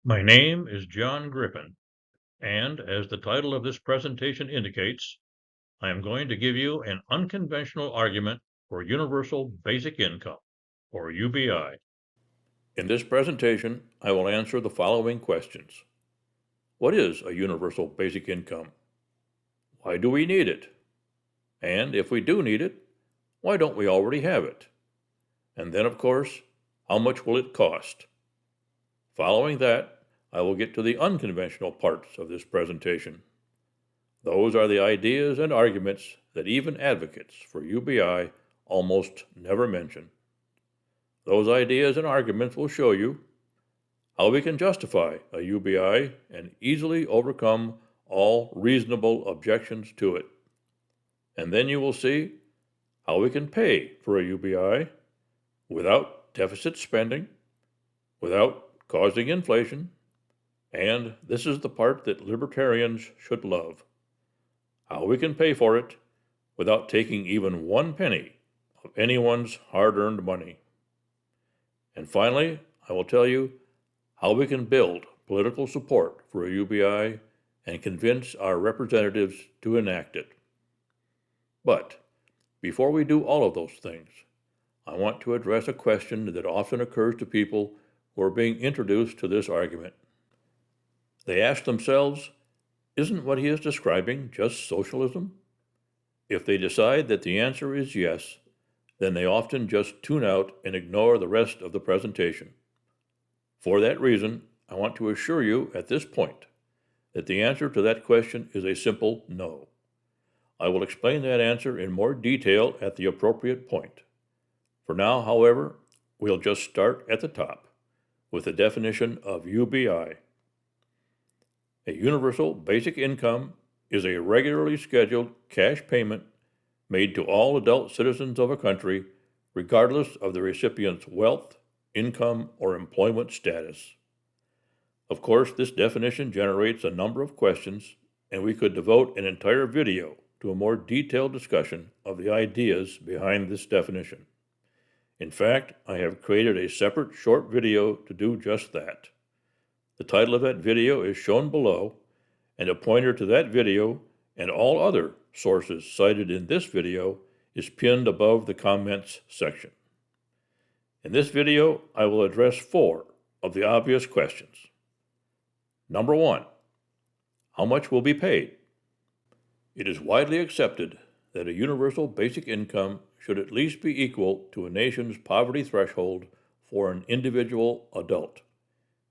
My name is John Griffin, and as the title of this presentation indicates, I am going to give you an unconventional argument for universal basic income, or UBI. In this presentation, I will answer the following questions. What is a universal basic income? Why do we need it? And if we do need it, why don't we already have it? And then, of course, how much will it cost? Following that, I will get to the unconventional parts of this presentation. Those are the ideas and arguments that even advocates for UBI almost never mention. Those ideas and arguments will show you how we can justify a UBI and easily overcome all reasonable objections to it. And then you will see how we can pay for a UBI without deficit spending, without causing inflation, and this is the part that libertarians should love, how we can pay for it without taking even 1 penny of anyone's hard-earned money. And finally, I will tell you how we can build political support for a UBI and convince our representatives to enact it. But before we do all of those things, I want to address a question that often occurs to people who are being introduced to this argument. They ask themselves, isn't what he is describing just socialism? If they decide that the answer is yes, then they often just tune out and ignore the rest of the presentation. For that reason, I want to assure you at this point that the answer to that question is a simple no. I will explain that answer in more detail at the appropriate point. For now, however, we'll just start at the top with the definition of UBI. A universal basic income is a regularly scheduled cash payment made to all adult citizens of a country, regardless of the recipient's wealth, income, or employment status. Of course, this definition generates a number of questions, and we could devote an entire video to a more detailed discussion of the ideas behind this definition. In fact, I have created a separate short video to do just that. The title of that video is shown below, and a pointer to that video and all other sources cited in this video is pinned above the comments section. In this video, I will address 4 of the obvious questions. Number 1, how much will be paid? It is widely accepted that a universal basic income should at least be equal to a nation's poverty threshold for an individual adult.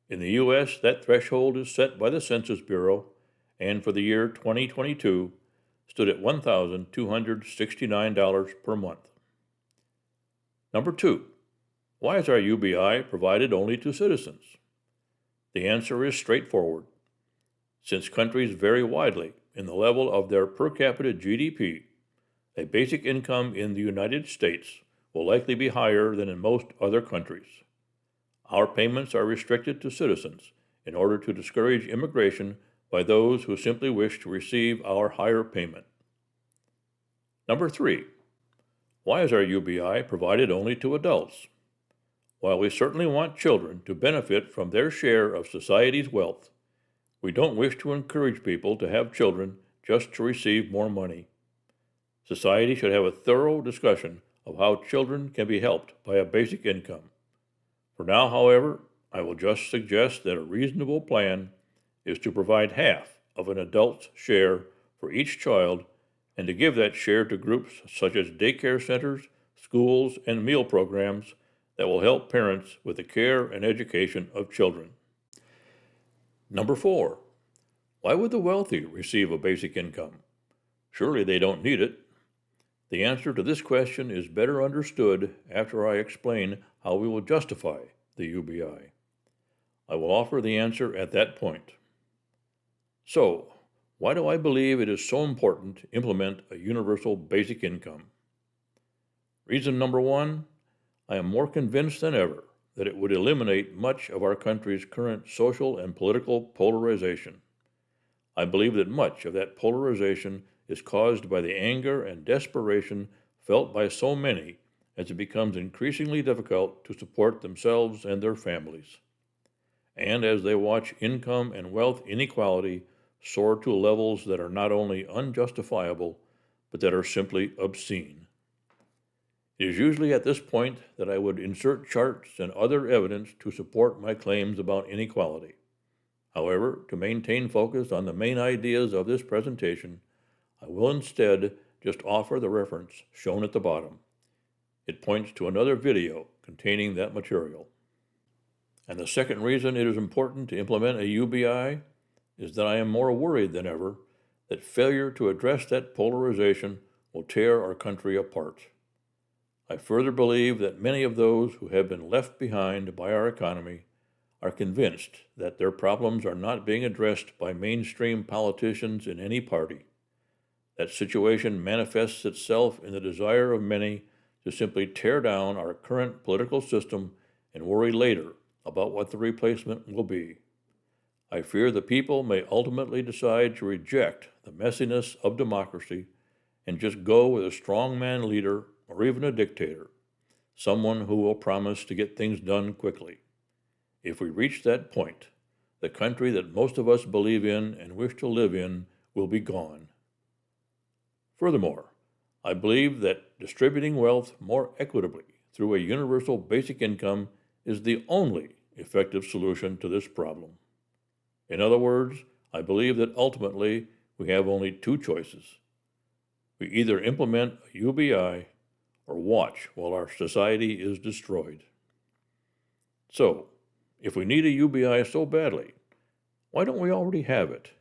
In the U.S., that threshold is set by the Census Bureau, and for the year 2022, stood at $1,269 per month. Number 2, why is our UBI provided only to citizens? The answer is straightforward. Since countries vary widely in the level of their per capita GDP, a basic income in the United States will likely be higher than in most other countries. Our payments are restricted to citizens in order to discourage immigration by those who simply wish to receive our higher payment. Number 3, why is our UBI provided only to adults? While we certainly want children to benefit from their share of society's wealth, we don't wish to encourage people to have children just to receive more money. Society should have a thorough discussion of how children can be helped by a basic income. For now, however, I will just suggest that a reasonable plan is to provide half of an adult's share for each child and to give that share to groups such as daycare centers, schools, and meal programs that will help parents with the care and education of children. Number 4, why would the wealthy receive a basic income? Surely they don't need it. The answer to this question is better understood after I explain how we will justify the UBI. I will offer the answer at that point. So, why do I believe it is so important to implement a universal basic income? Reason number 1, I am more convinced than ever that it would eliminate much of our country's current social and political polarization. I believe that much of that polarization is caused by the anger and desperation felt by so many as it becomes increasingly difficult to support themselves and their families. and as they watch income and wealth inequality soar to levels that are not only unjustifiable, but that are simply obscene. It is usually at this point that I would insert charts and other evidence to support my claims about inequality. However, to maintain focus on the main ideas of this presentation, I will instead just offer the reference shown at the bottom. It points to another video containing that material. And the second reason it is important to implement a UBI is that I am more worried than ever that failure to address that polarization will tear our country apart. I further believe that many of those who have been left behind by our economy are convinced that their problems are not being addressed by mainstream politicians in any party. That situation manifests itself in the desire of many to simply tear down our current political system and worry later about what the replacement will be. I fear the people may ultimately decide to reject the messiness of democracy and just go with a strongman leader or even a dictator, someone who will promise to get things done quickly. If we reach that point, the country that most of us believe in and wish to live in will be gone. Furthermore, I believe that distributing wealth more equitably through a universal basic income is the only effective solution to this problem. In other words, I believe that ultimately we have only two choices. We either implement a UBI or watch while our society is destroyed. So, if we need a UBI so badly, why don't we already have it?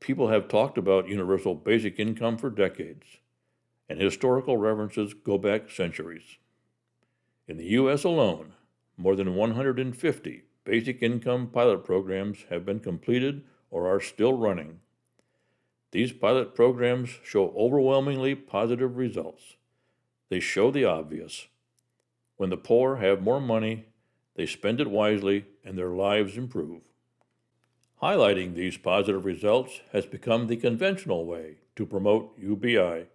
People have talked about universal basic income for decades, and historical references go back centuries. In the U.S. alone, more than 150 basic income pilot programs have been completed or are still running. These pilot programs show overwhelmingly positive results. They show the obvious. When the poor have more money, they spend it wisely and their lives improve. Highlighting these positive results has become the conventional way to promote UBI.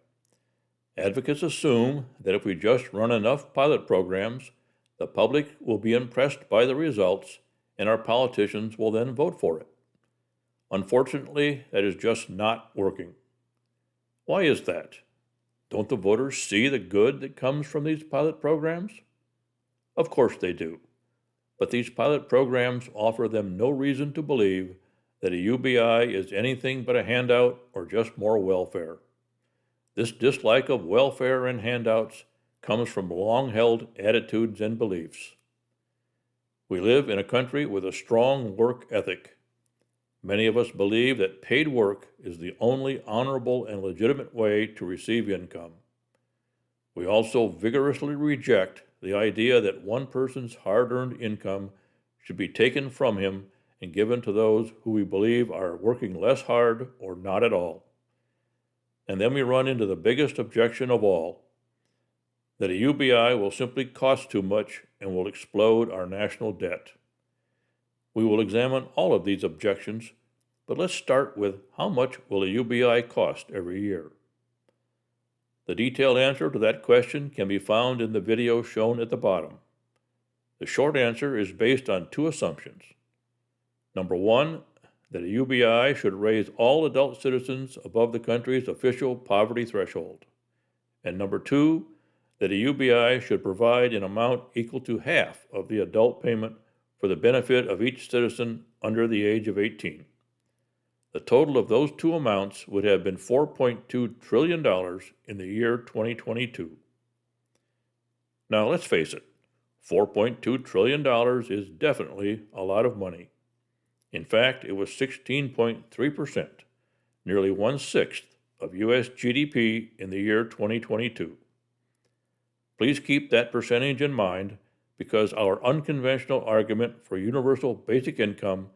Advocates assume that if we just run enough pilot programs, the public will be impressed by the results and our politicians will then vote for it. Unfortunately, that is just not working. Why is that? Don't the voters see the good that comes from these pilot programs? Of course they do. But these pilot programs offer them no reason to believe that a UBI is anything but a handout or just more welfare. This dislike of welfare and handouts comes from long-held attitudes and beliefs. We live in a country with a strong work ethic. Many of us believe that paid work is the only honorable and legitimate way to receive income. We also vigorously reject the idea that one person's hard-earned income should be taken from him and given to those who we believe are working less hard or not at all. And then we run into the biggest objection of all, that a UBI will simply cost too much and will explode our national debt. We will examine all of these objections, but let's start with how much will a UBI cost every year? The detailed answer to that question can be found in the video shown at the bottom. The short answer is based on two assumptions. Number one, that a UBI should raise all adult citizens above the country's official poverty threshold. And number two, that a UBI should provide an amount equal to half of the adult payment for the benefit of each citizen under the age of 18. The total of those two amounts would have been $4.2 trillion in the year 2022. Now let's face it, $4.2 trillion is definitely a lot of money. In fact, it was 16.3%, nearly 1/6 of U.S. GDP in the year 2022. Please keep that percentage in mind because our unconventional argument for universal basic income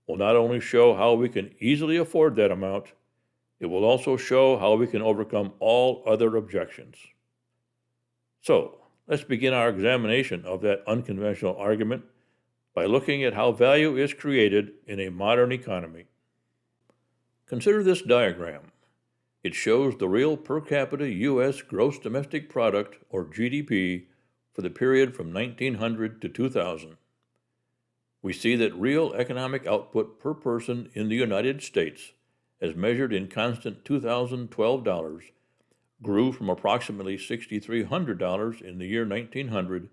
will not only show how we can easily afford that amount, it will also show how we can overcome all other objections. So, let's begin our examination of that unconventional argument by looking at how value is created in a modern economy. Consider this diagram. It shows the real per capita U.S. gross domestic product, or GDP, for the period from 1900 to 2000. we see that real economic output per person in the United States, as measured in constant 2012 dollars, grew from approximately $6,300 in the year 1900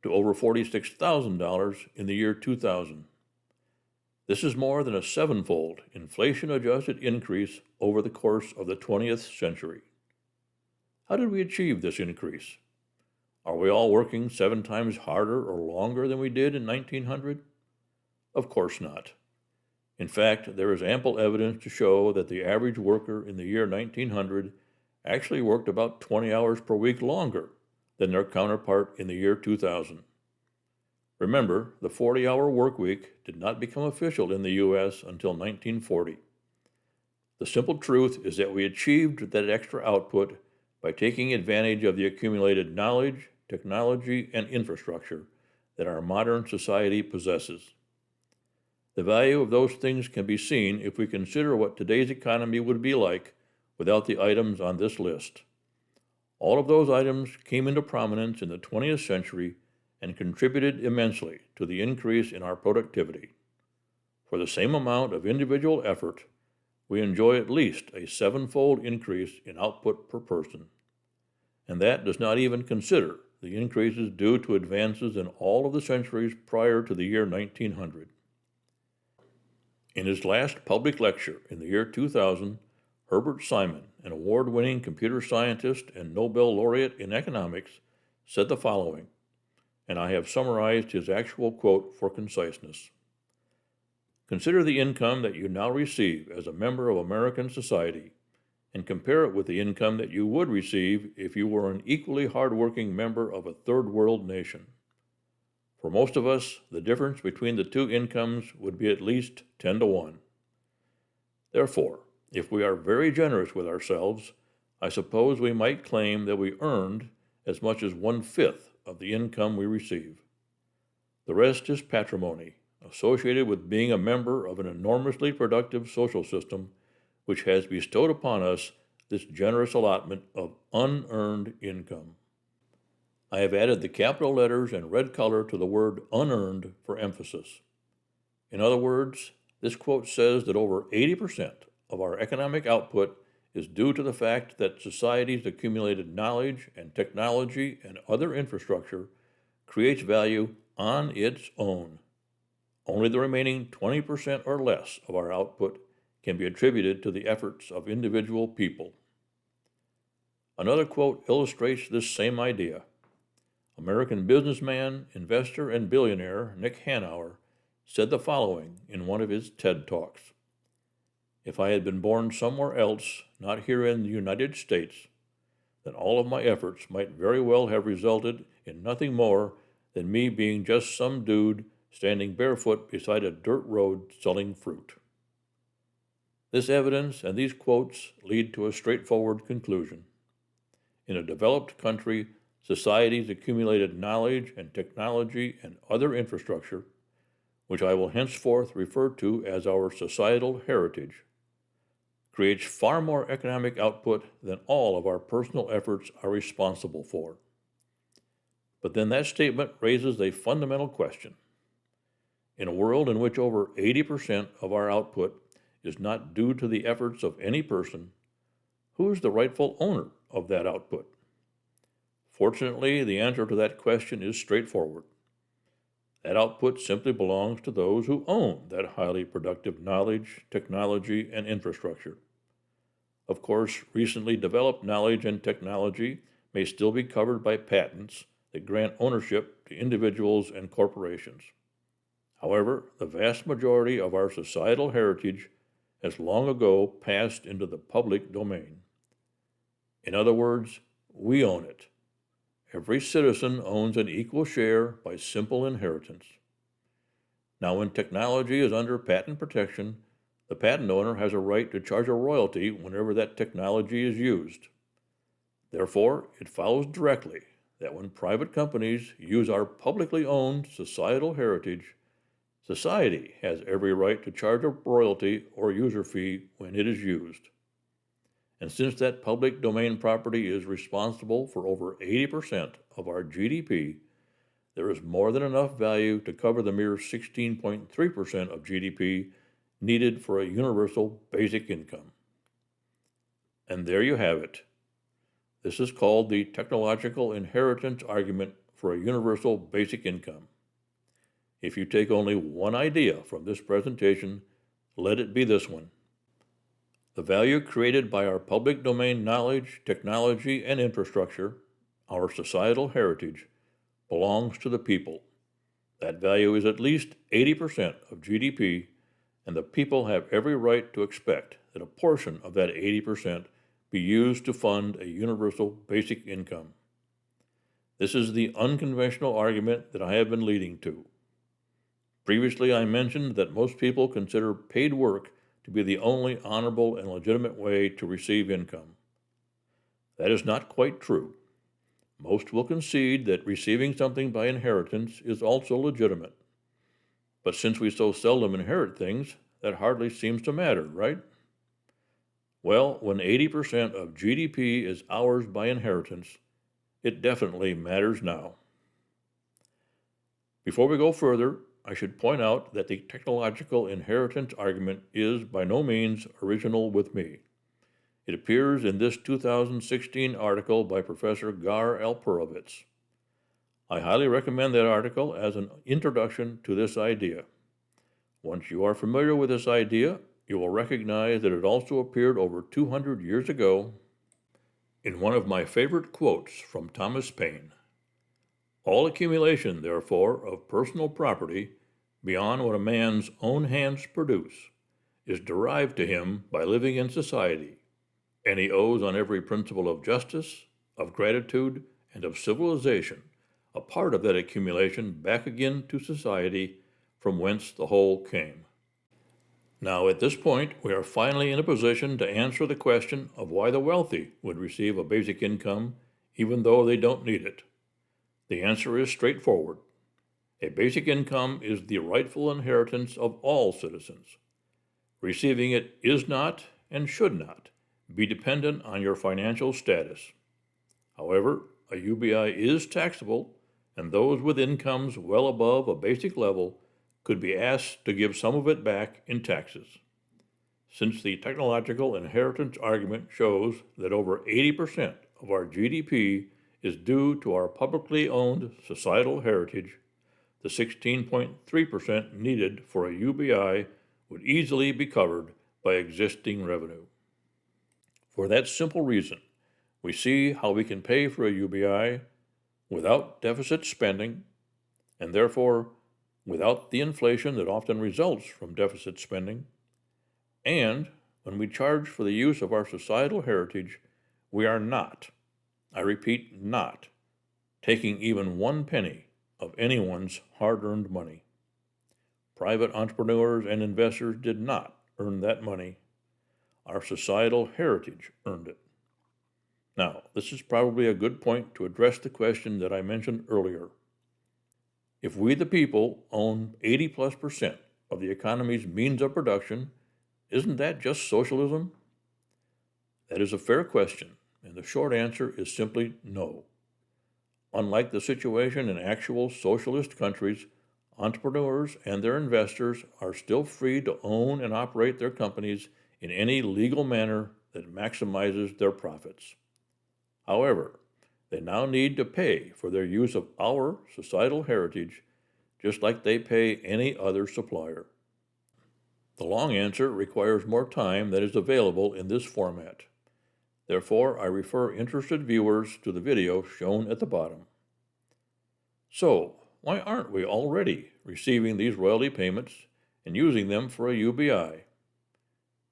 to over $46,000 in the year 2000. This is more than a sevenfold inflation-adjusted increase over the course of the 20th century. How did we achieve this increase? Are we all working 7 times harder or longer than we did in 1900? Of course not. In fact, there is ample evidence to show that the average worker in the year 1900 actually worked about 20 hours per week longer than their counterpart in the year 2000. Remember, the 40-hour work week did not become official in the U.S. until 1940. The simple truth is that we achieved that extra output by taking advantage of the accumulated knowledge, technology, and infrastructure that our modern society possesses. The value of those things can be seen if we consider what today's economy would be like without the items on this list. All of those items came into prominence in the 20th century and contributed immensely to the increase in our productivity. For the same amount of individual effort, we enjoy at least a 7-fold increase in output per person. And that does not even consider the increases due to advances in all of the centuries prior to the year 1900. In his last public lecture in the year 2000, Herbert Simon, an award-winning computer scientist and Nobel laureate in economics, said the following, and I have summarized his actual quote for conciseness. Consider the income that you now receive as a member of American society and compare it with the income that you would receive if you were an equally hardworking member of a third world nation. For most of us, the difference between the two incomes would be at least 10 to 1. Therefore, if we are very generous with ourselves, I suppose we might claim that we earned as much as 1/5 of the income we receive. The rest is patrimony, associated with being a member of an enormously productive social system which has bestowed upon us this generous allotment of unearned income. I have added the capital letters and red color to the word unearned for emphasis. In other words, this quote says that over 80% of our economic output is due to the fact that society's accumulated knowledge and technology and other infrastructure creates value on its own. Only the remaining 20% or less of our output can be attributed to the efforts of individual people. Another quote illustrates this same idea. American businessman, investor, and billionaire Nick Hanauer said the following in one of his TED Talks. If I had been born somewhere else, not here in the United States, then all of my efforts might very well have resulted in nothing more than me being just some dude standing barefoot beside a dirt road selling fruit. This evidence and these quotes lead to a straightforward conclusion. In a developed country, society's accumulated knowledge and technology and other infrastructure, which I will henceforth refer to as our societal heritage, creates far more economic output than all of our personal efforts are responsible for. But then that statement raises a fundamental question. In a world in which over 80% of our output is not due to the efforts of any person, who is the rightful owner of that output? Fortunately, the answer to that question is straightforward. That output simply belongs to those who own that highly productive knowledge, technology, and infrastructure. Of course, recently developed knowledge and technology may still be covered by patents that grant ownership to individuals and corporations. However, the vast majority of our societal heritage has long ago passed into the public domain. In other words, we own it. Every citizen owns an equal share by simple inheritance. Now, when technology is under patent protection, the patent owner has a right to charge a royalty whenever that technology is used. Therefore, it follows directly that when private companies use our publicly owned societal heritage, society has every right to charge a royalty or user fee when it is used. And since that public domain property is responsible for over 80% of our GDP, there is more than enough value to cover the mere 16.3% of GDP needed for a universal basic income. And there you have it. This is called the technological inheritance argument for a universal basic income. If you take only one idea from this presentation, let it be this one. The value created by our public domain knowledge, technology, and infrastructure, our societal heritage, belongs to the people. That value is at least 80% of GDP, and the people have every right to expect that a portion of that 80% be used to fund a universal basic income. This is the unconventional argument that I have been leading to. Previously, I mentioned that most people consider paid work to be the only honorable and legitimate way to receive income. That is not quite true. Most will concede that receiving something by inheritance is also legitimate. But since we so seldom inherit things, that hardly seems to matter, right? Well, when 80% of GDP is ours by inheritance, it definitely matters now. Before we go further, I should point out that the technological inheritance argument is by no means original with me. It appears in this 2016 article by Professor Gar Alperovitz. I highly recommend that article as an introduction to this idea. Once you are familiar with this idea, you will recognize that it also appeared over 200 years ago in one of my favorite quotes from Thomas Paine. All accumulation, therefore, of personal property beyond what a man's own hands produce is derived to him by living in society, and he owes on every principle of justice, of gratitude, and of civilization a part of that accumulation back again to society from whence the whole came. Now, at this point, we are finally in a position to answer the question of why the wealthy would receive a basic income even though they don't need it. The answer is straightforward. A basic income is the rightful inheritance of all citizens. Receiving it is not, and should not, be dependent on your financial status. However, a UBI is taxable, and those with incomes well above a basic level could be asked to give some of it back in taxes. Since the technological inheritance argument shows that over 80% of our GDP is due to our publicly owned societal heritage, the 16.3% needed for a UBI would easily be covered by existing revenue. For that simple reason, we see how we can pay for a UBI without deficit spending, and therefore without the inflation that often results from deficit spending. And when we charge for the use of our societal heritage, we are not, I repeat, not, taking even 1 penny of anyone's hard-earned money. Private entrepreneurs and investors did not earn that money. Our societal heritage earned it. Now, this is probably a good point to address the question that I mentioned earlier. If we, the people, own 80+% of the economy's means of production, isn't that just socialism? That is a fair question, and the short answer is simply no. Unlike the situation in actual socialist countries, entrepreneurs and their investors are still free to own and operate their companies in any legal manner that maximizes their profits. However, they now need to pay for their use of our societal heritage just like they pay any other supplier. The long answer requires more time than is available in this format. Therefore, I refer interested viewers to the video shown at the bottom. So, why aren't we already receiving these royalty payments and using them for a UBI?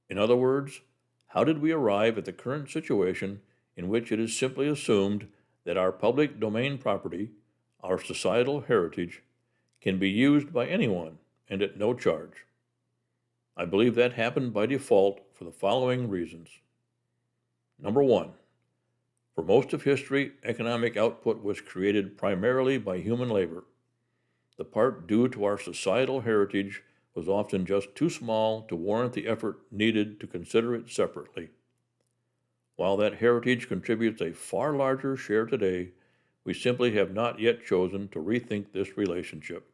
In other words, how did we arrive at the current situation in which it is simply assumed that our public domain property, our societal heritage, can be used by anyone and at no charge? I believe that happened by default for the following reasons. Number one, for most of history, economic output was created primarily by human labor. The part due to our societal heritage was often just too small to warrant the effort needed to consider it separately. While that heritage contributes a far larger share today, We simply have not yet chosen to rethink this relationship.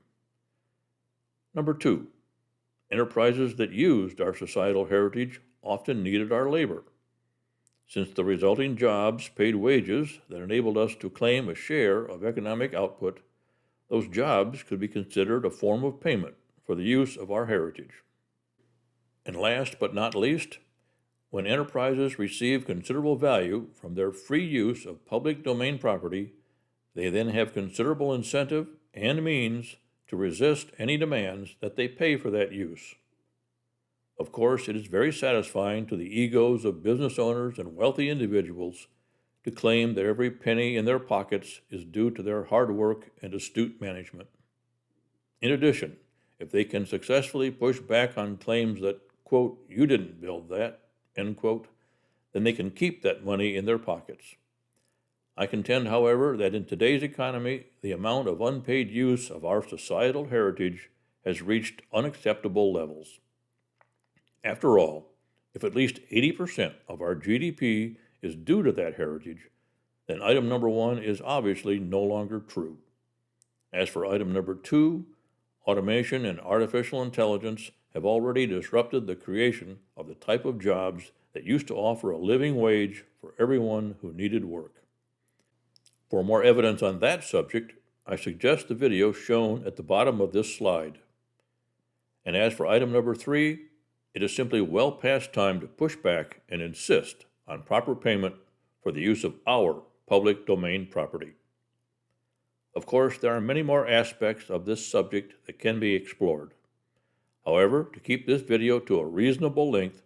Number 2, enterprises that used our societal heritage often needed our labor. Since the resulting jobs paid wages that enabled us to claim a share of economic output, those jobs could be considered a form of payment for the use of our heritage. And last but not least, when enterprises receive considerable value from their free use of public domain property, they then have considerable incentive and means to resist any demands that they pay for that use. Of course, it is very satisfying to the egos of business owners and wealthy individuals to claim that every penny in their pockets is due to their hard work and astute management. In addition, if they can successfully push back on claims that, quote, you didn't build that, end quote, then they can keep that money in their pockets. I contend, however, that in today's economy, the amount of unpaid use of our societal heritage has reached unacceptable levels. After all, if at least 80% of our GDP is due to that heritage, then item number 1 is obviously no longer true. As for item number 2, automation and artificial intelligence have already disrupted the creation of the type of jobs that used to offer a living wage for everyone who needed work. For more evidence on that subject, I suggest the video shown at the bottom of this slide. And as for item number 3, it is simply well past time to push back and insist on proper payment for the use of our public domain property. Of course, there are many more aspects of this subject that can be explored. However, to keep this video to a reasonable length,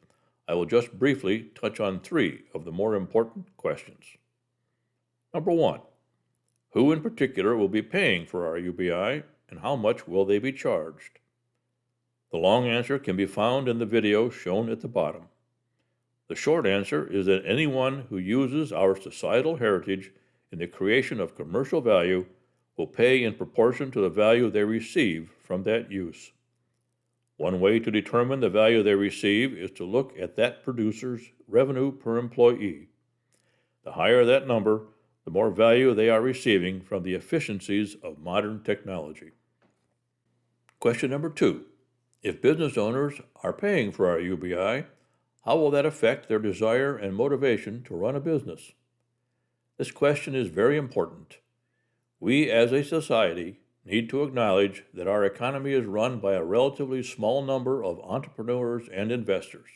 I will just briefly touch on 3 of the more important questions. Number 1, who in particular will be paying for our UBI and how much will they be charged? The long answer can be found in the video shown at the bottom. The short answer is that anyone who uses our societal heritage in the creation of commercial value will pay in proportion to the value they receive from that use. One way to determine the value they receive is to look at that producer's revenue per employee. The higher that number, the more value they are receiving from the efficiencies of modern technology. Question number 2. If business owners are paying for our UBI, how will that affect their desire and motivation to run a business? This question is very important. We as a society need to acknowledge that our economy is run by a relatively small number of entrepreneurs and investors.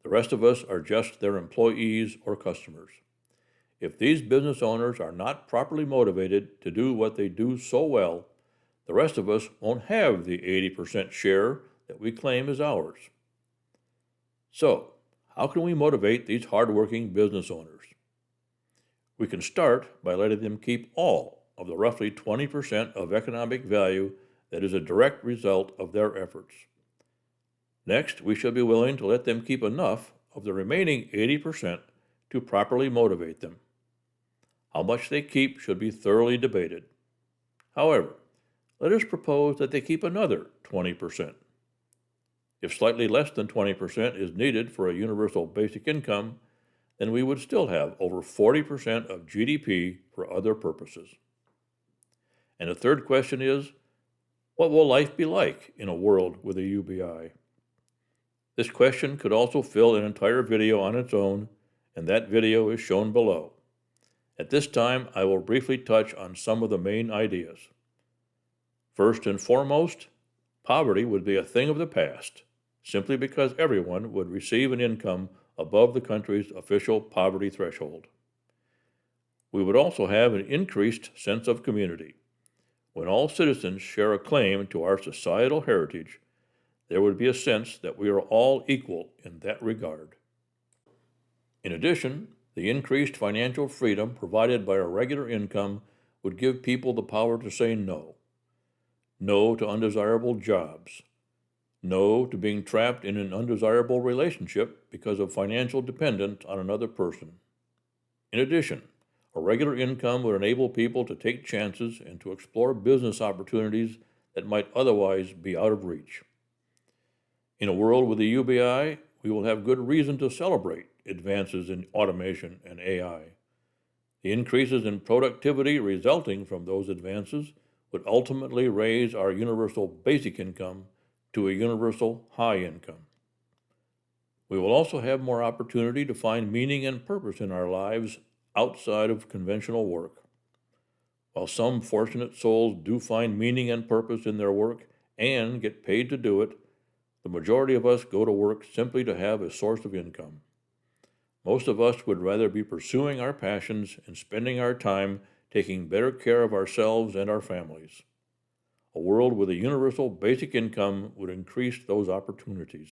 The rest of us are just their employees or customers. If these business owners are not properly motivated to do what they do so well, the rest of us won't have the 80% share that we claim is ours. So, how can we motivate these hardworking business owners? We can start by letting them keep all of the roughly 20% of economic value that is a direct result of their efforts. Next, we should be willing to let them keep enough of the remaining 80% to properly motivate them. How much they keep should be thoroughly debated. However, let us propose that they keep another 20%. If slightly less than 20% is needed for a universal basic income, then we would still have over 40% of GDP for other purposes. And the third question is, what will life be like in a world with a UBI? This question could also fill an entire video on its own, and that video is shown below. At this time, I will briefly touch on some of the main ideas. First and foremost, poverty would be a thing of the past, simply because everyone would receive an income above the country's official poverty threshold. We would also have an increased sense of community. When all citizens share a claim to our societal heritage, there would be a sense that we are all equal in that regard. In addition, the increased financial freedom provided by a regular income would give people the power to say no. No to undesirable jobs. No to being trapped in an undesirable relationship because of financial dependence on another person. In addition, a regular income would enable people to take chances and to explore business opportunities that might otherwise be out of reach. In a world with the UBI, we will have good reason to celebrate advances in automation and AI. The increases in productivity resulting from those advances would ultimately raise our universal basic income to a universal high income. We will also have more opportunity to find meaning and purpose in our lives outside of conventional work. While some fortunate souls do find meaning and purpose in their work and get paid to do it, the majority of us go to work simply to have a source of income. Most of us would rather be pursuing our passions and spending our time taking better care of ourselves and our families. A world with a universal basic income would increase those opportunities.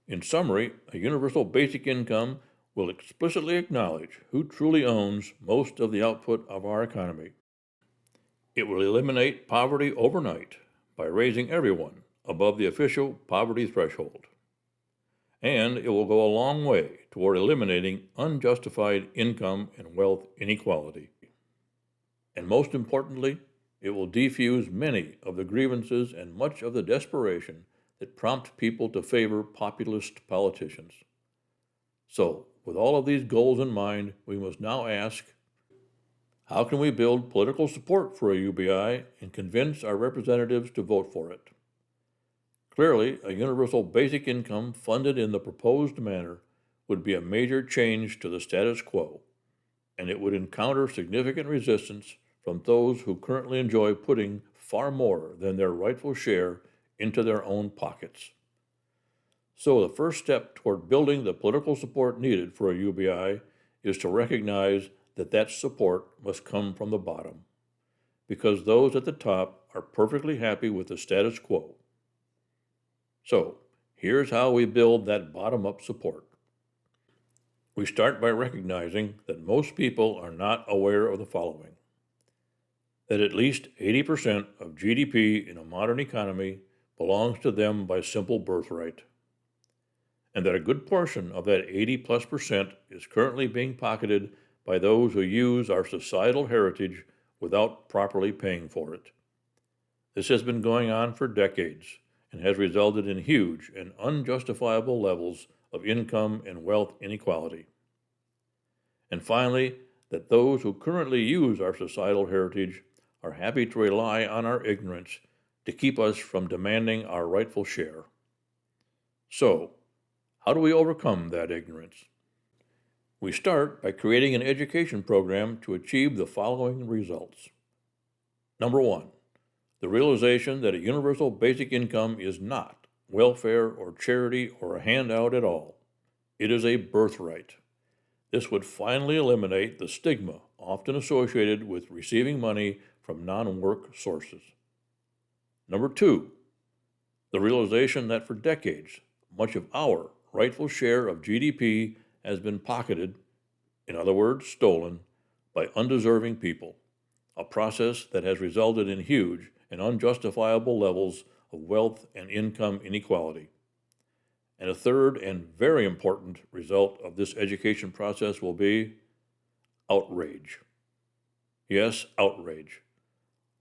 In summary, a universal basic income will explicitly acknowledge who truly owns most of the output of our economy. It will eliminate poverty overnight by raising everyone above the official poverty threshold. And it will go a long way toward eliminating unjustified income and wealth inequality. And most importantly, it will defuse many of the grievances and much of the desperation that prompt people to favor populist politicians. So, with all of these goals in mind, we must now ask, how can we build political support for a UBI and convince our representatives to vote for it? Clearly, a universal basic income funded in the proposed manner would be a major change to the status quo, and it would encounter significant resistance from those who currently enjoy putting far more than their rightful share into their own pockets. So the first step toward building the political support needed for a UBI is to recognize that that support must come from the bottom, because those at the top are perfectly happy with the status quo. So, here's how we build that bottom-up support. We start by recognizing that most people are not aware of the following: that at least 80% of GDP in a modern economy belongs to them by simple birthright, and that a good portion of that 80+% is currently being pocketed by those who use our societal heritage without properly paying for it. This has been going on for decades and has resulted in huge and unjustifiable levels of income and wealth inequality. And finally, that those who currently use our societal heritage are happy to rely on our ignorance to keep us from demanding our rightful share. So, how do we overcome that ignorance? We start by creating an education program to achieve the following results. Number one, the realization that a universal basic income is not welfare or charity or a handout at all. It is a birthright. This would finally eliminate the stigma often associated with receiving money from non-work sources. Number two, the realization that for decades, much of our rightful share of GDP has been pocketed, in other words, stolen, by undeserving people, a process that has resulted in huge and unjustifiable levels of wealth and income inequality. And a third and very important result of this education process will be outrage. Yes, outrage.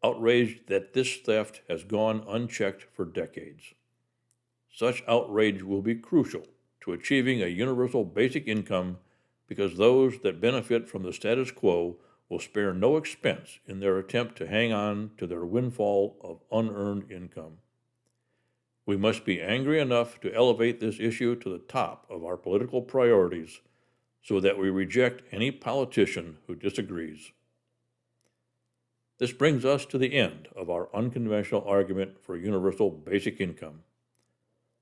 Outrage that this theft has gone unchecked for decades. Such outrage will be crucial to achieving a universal basic income because those that benefit from the status quo will spare no expense in their attempt to hang on to their windfall of unearned income. We must be angry enough to elevate this issue to the top of our political priorities so that we reject any politician who disagrees. This brings us to the end of our unconventional argument for universal basic income.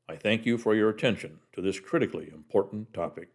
I thank you for your attention to this critically important topic.